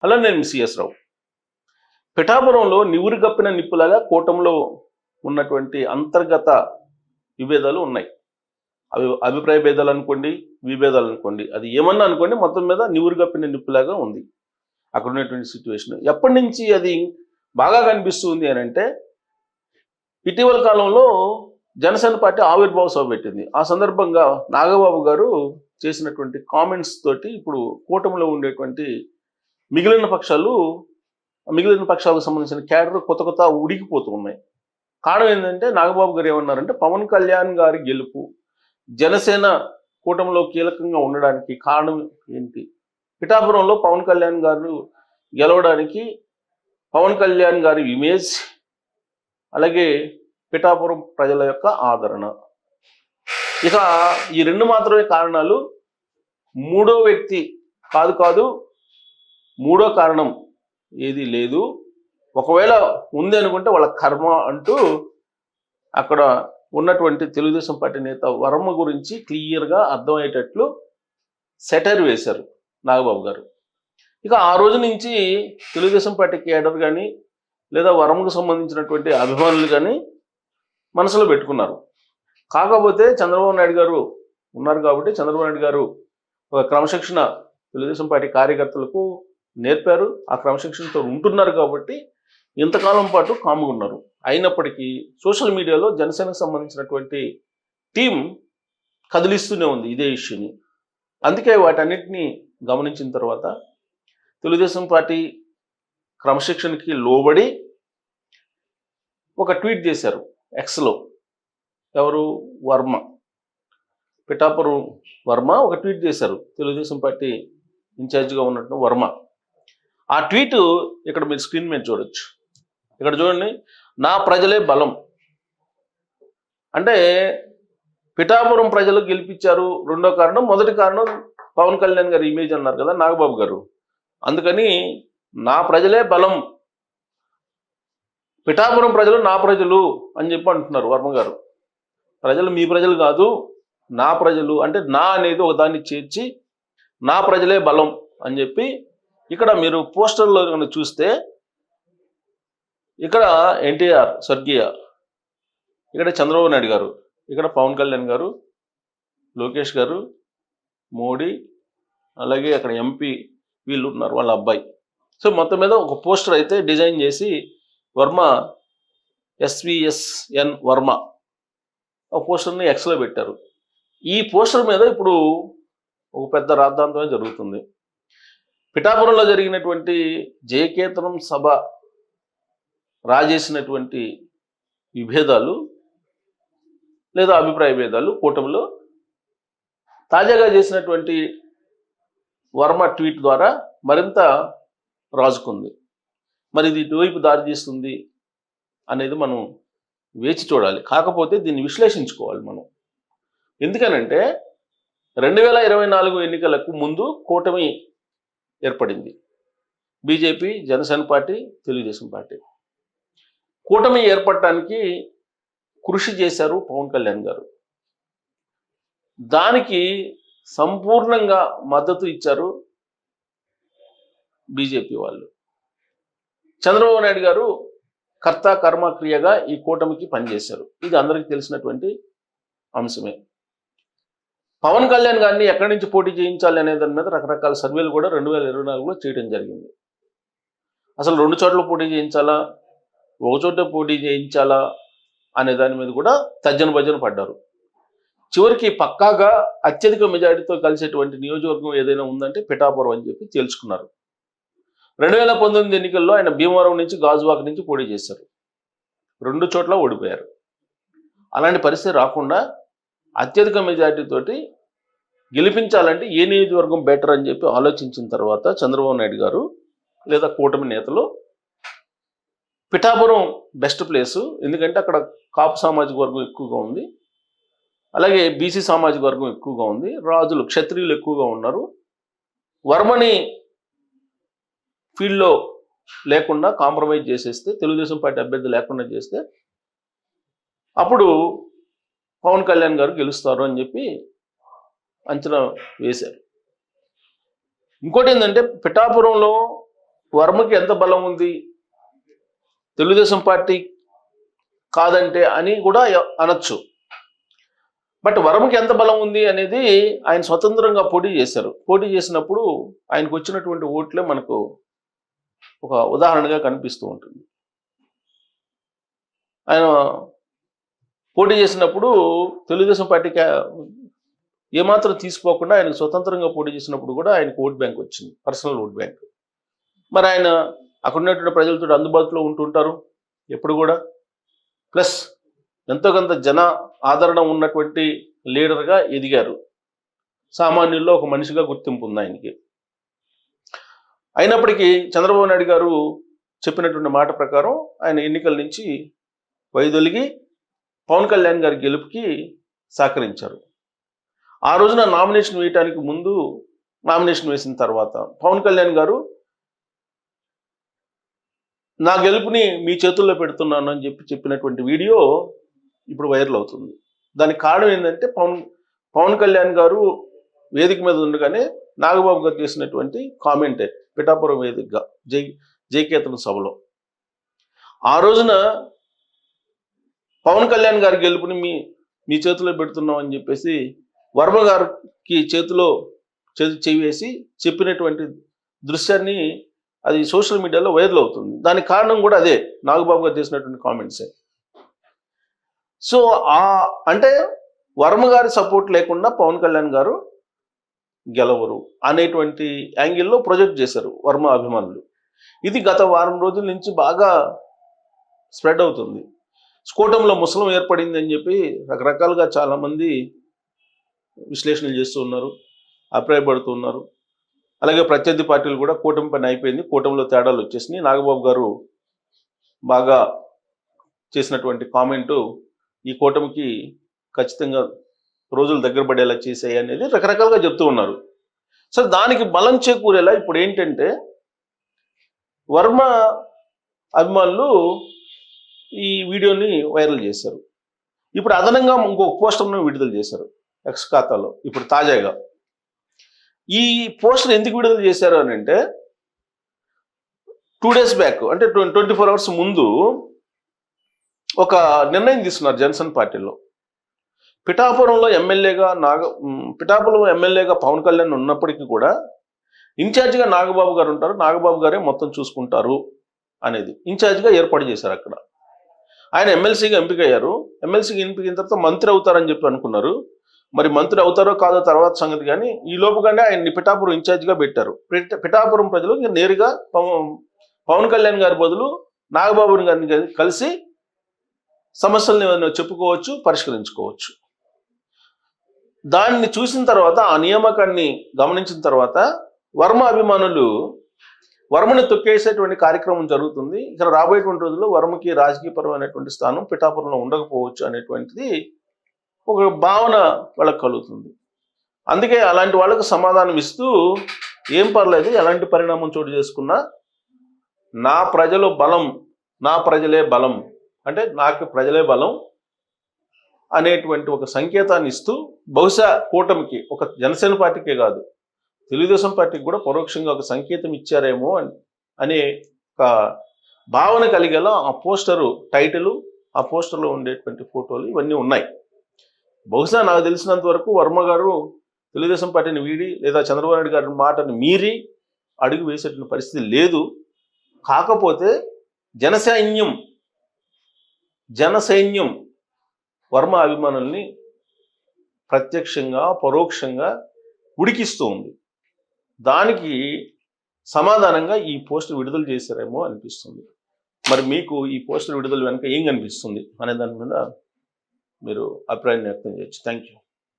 అలా నేను సిఎస్ రావు. పిఠాపురంలో నివురు గప్పిన నిప్పులాగా కూటమిలో ఉన్నటువంటి అంతర్గత విభేదాలు ఉన్నాయి. అవి అభిప్రాయ భేదాలు అనుకోండి, విభేదాలు అనుకోండి, అది ఏమన్నా అనుకోండి, మొత్తం మీద నివురు గప్పిన నిప్పులాగా ఉంది అక్కడ ఉన్నటువంటి సిచ్యువేషన్. ఎప్పటి నుంచి అది బాగా కనిపిస్తుంది అని అంటే, ఇటీవల కాలంలో జనసేన పార్టీ ఆవిర్భావ సభ పెట్టింది. ఆ సందర్భంగా నాగబాబు గారు చేసినటువంటి కామెంట్స్ తోటి ఇప్పుడు కూటమిలో ఉండేటువంటి మిగిలిన పక్షాలకు సంబంధించిన క్యాడర్ కొత్త ఉడికిపోతూ ఉన్నాయి. కారణం ఏంటంటే, నాగబాబు గారు ఏమన్నారంటే, పవన్ కళ్యాణ్ గారి గెలుపు జనసేన కూటమిలో కీలకంగా ఉండడానికి కారణం ఏంటి? పిఠాపురంలో పవన్ కళ్యాణ్ గారు గెలవడానికి పవన్ కళ్యాణ్ గారి ఇమేజ్, అలాగే పిఠాపురం ప్రజల యొక్క ఆదరణ. ఇక ఈ రెండు మాత్రమే కారణాలు. మూడో వ్యక్తి కాదు, మూడో కారణం ఏది లేదు. ఒకవేళ ఉంది అనుకుంటే వాళ్ళ కర్మ అంటూ అక్కడ ఉన్నటువంటి తెలుగుదేశం పార్టీ నేత వర్మ గురించి క్లియర్గా అర్థమయ్యేటట్లు సెటైర్ వేశారు నాగబాబు గారు. ఇక ఆ రోజు నుంచి తెలుగుదేశం పార్టీ కేడర్ కానీ లేదా వర్మకు సంబంధించినటువంటి అభిమానులు కానీ మనసులో పెట్టుకున్నారు. కాకపోతే చంద్రబాబు నాయుడు గారు ఉన్నారు కాబట్టి చంద్రబాబు నాయుడు గారు ఒక క్రమశిక్షణ తెలుగుదేశం పార్టీ కార్యకర్తలకు నేర్పారు. ఆ క్రమశిక్షణతో ఉంటున్నారు కాబట్టి ఇంతకాలం పాటు కామ్గా ఉన్నారు. అయినప్పటికీ సోషల్ మీడియాలో జనసేనకు సంబంధించినటువంటి టీం కదిలిస్తూనే ఉంది ఇదే ఇష్యూని. అందుకే వాటన్నిటిని గమనించిన తర్వాత తెలుగుదేశం పార్టీ క్రమశిక్షణకి లోబడి ఒక ట్వీట్ చేశారు ఎక్స్లో. ఎవరు? వర్మ, పిఠాపురం వర్మ ఒక ట్వీట్ చేశారు. తెలుగుదేశం పార్టీ ఇన్ఛార్జిగా ఉన్నట్టు వర్మ. ఆ ట్వీట్ ఇక్కడ మీరు స్క్రీన్ మీద చూడొచ్చు. ఇక్కడ చూడండి, నా ప్రజలే బలం అంటే పిఠాపురం ప్రజలు గెలిపించారు. రెండో కారణం, మొదటి కారణం పవన్ కళ్యాణ్ గారి ఇమేజ్ అన్నారు కదా నాగబాబు గారు. అందుకని నా ప్రజలే బలం, పిఠాపురం ప్రజలు నా ప్రజలు అని చెప్పి అంటున్నారు వర్మ గారు. ప్రజలు మీ ప్రజలు కాదు, నా ప్రజలు అంటే నా అనేది ఒక దాన్ని చేర్చి నా ప్రజలే బలం అని చెప్పి ఇక్కడ మీరు పోస్టర్లో కనుక చూస్తే ఇక్కడ ఎన్టీఆర్ స్వర్గీయ, ఇక్కడ చంద్రబాబు నాయుడు గారు, ఇక్కడ పవన్ కళ్యాణ్ గారు, లోకేష్ గారు, మోడీ, అలాగే అక్కడ ఎంపీ వీళ్ళు ఉన్నారు, వాళ్ళ అబ్బాయి. సో మొత్తం మీద ఒక పోస్టర్ అయితే డిజైన్ చేసి వర్మ SVSN వర్మ ఒక పోస్టర్ని ఎక్స్లో పెట్టారు. ఈ పోస్టర్ మీద ఇప్పుడు ఒక పెద్ద రాద్ధాంతమే జరుగుతుంది. పిఠాపురంలో జరిగినటువంటి జయకేతనం సభ రాజేసినటువంటి విభేదాలు లేదా అభిప్రాయ భేదాలు కూటమిలో తాజాగా చేసినటువంటి వర్మ ట్వీట్ ద్వారా మరింత రాజుకుంది. మరి ఇది ఇటువైపు దారి తీస్తుంది అనేది మనం వేచి చూడాలి. కాకపోతే దీన్ని విశ్లేషించుకోవాలి మనం. ఎందుకనంటే 2024 ఎన్నికలకు ముందు కూటమి ఏర్పడింది. BJP, Janasena party, Telugu Desam party. కూటమి ఏర్పడటానికి కృషి చేశారు పవన్ కళ్యాణ్ గారు. దానికి సంపూర్ణంగా మద్దతు ఇచ్చారు బీజేపీ వాళ్ళు. చంద్రబాబు నాయుడు గారు కర్త కర్మ క్రియగా ఈ కూటమికి పనిచేశారు. ఇది అందరికీ తెలిసినటువంటి అంశమే. పవన్ కళ్యాణ్ గారిని ఎక్కడి నుంచి పోటీ చేయించాలి అనే దాని మీద రకరకాల సర్వేలు కూడా 2024లో చేయడం జరిగింది. అసలు 2 చోట్ల పోటీ చేయించాలా, ఒక చోట పోటీ చేయించాలా అనే దాని మీద కూడా తర్జన భజన పడ్డారు. చివరికి పక్కాగా అత్యధిక మెజారిటీతో కలిసేటువంటి నియోజకవర్గం ఏదైనా ఉందంటే పిఠాపురం అని చెప్పి తేల్చుకున్నారు. 2019 ఎన్నికల్లో ఆయన భీమవరం నుంచి, గాజువాక నుంచి పోటీ చేశారు. 2 చోట్ల ఓడిపోయారు. అలాంటి పరిస్థితి రాకుండా అత్యధిక మెజారిటీతోటి గెలిపించాలంటే ఏ నియోజకవర్గం బెటర్ అని చెప్పి ఆలోచించిన తర్వాత చంద్రబాబు నాయుడు గారు లేదా కూటమి నేతలు పిఠాపురం బెస్ట్ ప్లేసు, ఎందుకంటే అక్కడ కాపు సామాజిక వర్గం ఎక్కువగా ఉంది, అలాగే బీసీ సామాజిక వర్గం ఎక్కువగా ఉంది, రాజులు క్షత్రియులు ఎక్కువగా ఉన్నారు. వర్మని ఫీల్డ్లో లేకుండా కాంప్రమైజ్ చేసేస్తే, తెలుగుదేశం పార్టీ అభ్యర్థి లేకుండా చేస్తే అప్పుడు పవన్ కళ్యాణ్ గారు గెలుస్తారు అని చెప్పి అంచనా వేశారు. ఇంకోటి ఏంటంటే పిఠాపురంలో వర్మకి ఎంత బలం ఉంది, తెలుగుదేశం పార్టీ కాదంటే అని కూడా అనొచ్చు. బట్ వర్మకి ఎంత బలం ఉంది అనేది ఆయన స్వతంత్రంగా పోటీ చేశారు. పోటీ చేసినప్పుడు ఆయనకు వచ్చినటువంటి ఓట్లే మనకు ఒక ఉదాహరణగా కనిపిస్తూ ఉంటుంది. ఆయన పోటీ చేసినప్పుడు తెలుగుదేశం పార్టీకి ఏమాత్రం తీసుకోకుండా ఆయనకు స్వతంత్రంగా పోటీ చేసినప్పుడు కూడా ఆయనకు ఓట్ బ్యాంక్ వచ్చింది, పర్సనల్ ఓట్ బ్యాంక్. మరి ఆయన అక్కడ ఉన్నటువంటి ప్రజలతో అందుబాటులో ఉంటుంటారు ఎప్పుడు కూడా. ప్లస్ ఎంతో కొంత జన ఆదరణ ఉన్నటువంటి లీడర్గా ఎదిగారు. సామాన్యుల్లో ఒక మనిషిగా గుర్తింపు ఉంది ఆయనకి. అయినప్పటికీ చంద్రబాబు నాయుడు గారు చెప్పినటువంటి మాట ప్రకారం ఆయన ఎన్నికల నుంచి వైదొలిగి పవన్ కళ్యాణ్ గారి గెలుపుకి సహకరించారు. ఆ రోజున నామినేషన్ వేయటానికి ముందు, నామినేషన్ వేసిన తర్వాత పవన్ కళ్యాణ్ గారు నా గెలుపుని మీ చేతుల్లో పెడుతున్నాను అని చెప్పినటువంటి వీడియో ఇప్పుడు వైరల్ అవుతుంది. దానికి కారణం ఏంటంటే పవన్ కళ్యాణ్ గారు వేదిక మీద ఉండగానే నాగబాబు గారు చేసినటువంటి కామెంటే పిఠాపురం వేదికగా జయకేతన సభలో. ఆ రోజున పవన్ కళ్యాణ్ గారి గెలుపుని మీ చేతిలో పెడుతున్నాం అని చెప్పేసి వర్మ గారికి చేతిలో చెయ్యి వేసి చెప్పినటువంటి దృశ్యాన్ని అది సోషల్ మీడియాలో వైరల్ అవుతుంది. దానికి కారణం కూడా అదే, నాగబాబు గారు చేసినటువంటి కామెంట్సే. సో అంటే వర్మ గారి సపోర్ట్ లేకుండా పవన్ కళ్యాణ్ గారు గెలవరు అనేటువంటి యాంగిల్లో ప్రొజెక్ట్ చేశారు వర్మ అభిమానులు. ఇది గత వారం రోజుల నుంచి బాగా స్ప్రెడ్ అవుతుంది. స్కోటంలో ముసలం ఏర్పడింది అని చెప్పి రకరకాలుగా చాలామంది విశ్లేషణలు చేస్తూ ఉన్నారు, అభిప్రాయపడుతూ ఉన్నారు. అలాగే ప్రత్యర్థి పార్టీలు కూడా కూటమి పని అయిపోయింది, కూటమిలో తేడాలు వచ్చేసినాయి, నాగబాబు గారు బాగా చేసినటువంటి కామెంటు ఈ కూటమికి ఖచ్చితంగా రోజులు దగ్గర పడేలా చేసాయి అనేది రకరకాలుగా చెప్తూ ఉన్నారు. సో దానికి బలం చేకూరేలా ఇప్పుడు ఏంటంటే వర్మ అభిమానులు ఈ వీడియోని వైరల్ చేశారు. ఇప్పుడు అదనంగా ఇంకొక పోస్టర్ను విడుదల చేశారు ఎక్స్ ఖాతాలో. ఇప్పుడు తాజాగా ఈ పోస్టర్ ఎందుకు విడుదల చేశారు అని అంటే 2 days బ్యాక్, అంటే 24 hours ముందు ఒక నిర్ణయం తీసుకున్నారు జనసేన పార్టీలో. పిఠాపురంలో ఎమ్మెల్యేగా పవన్ కళ్యాణ్ ఉన్నప్పటికీ కూడా ఇన్ఛార్జిగా నాగబాబు గారు ఉంటారు, నాగబాబు గారే మొత్తం చూసుకుంటారు అనేది ఇన్ఛార్జిగా ఏర్పాటు చేశారు. అక్కడ ఆయన ఎమ్మెల్సీగా ఎంపికయ్యారు. ఎమ్మెల్సీగా ఎంపికైన తర్వాత మంత్రి అవుతారని చెప్పి అనుకున్నారు. మరి మంత్రి అవుతారో కాదో తర్వాత సంగతి, కానీ ఈ లోపుగానే ఆయన్ని పిఠాపురం ఇన్ఛార్జిగా పెట్టారు. పిఠాపురం ప్రజలు నేరుగా పవన్ కళ్యాణ్ గారి బదులు నాగబాబు గారిని కలిసి సమస్యలను చెప్పుకోవచ్చు, పరిష్కరించుకోవచ్చు. దాన్ని చూసిన తర్వాత, ఆ నియామకాన్ని గమనించిన తర్వాత వర్మ అభిమానులు వర్మని తొక్కేసేటువంటి కార్యక్రమం జరుగుతుంది. ఇక్కడ రాబోయేటువంటి రోజుల్లో వర్మకి రాజకీయపరమైనటువంటి స్థానం పిఠాపురంలో ఉండకపోవచ్చు అనేటువంటిది ఒక భావన వాళ్ళకి కలుగుతుంది. అందుకే అలాంటి వాళ్ళకు సమాధానం ఇస్తూ ఏం పర్లేదు, ఎలాంటి పరిణామం చోటు చేసుకున్నా నా ప్రజలు బలం, నా ప్రజలే బలం, అంటే నాకు ప్రజలే బలం అనేటువంటి ఒక సంకేతాన్ని ఇస్తూ బహుశా కూటమికి, ఒక జనసేన పార్టీకే కాదు తెలుగుదేశం పార్టీకి కూడా పరోక్షంగా ఒక సంకేతం ఇచ్చారేమో అనే ఒక భావన కలిగేలా ఆ పోస్టరు టైటిల్, ఆ పోస్టర్లో ఉండేటువంటి ఫోటోలు ఇవన్నీ ఉన్నాయి. బహుశా నాకు తెలిసినంత వరకు వర్మ గారు తెలుగుదేశం పార్టీని వీడి లేదా చంద్రబాబు నాయుడు గారి మాటను మీరి అడుగు వేసేటువంటి పరిస్థితి లేదు. కాకపోతే జనసైన్యం వర్మ అభిమానుల్ని ప్రత్యక్షంగా పరోక్షంగా ఉడికిస్తూ ఉంది. దానికి సమాధానంగా ఈ పోస్టర్ విడుదల చేశారేమో అనిపిస్తుంది. మరి మీకు ఈ పోస్టర్ విడుదల వెనుక ఏం కనిపిస్తుంది అనే దాని మీద మీరు అభిప్రాయం వ్యక్తం చేయొచ్చు. Thank you.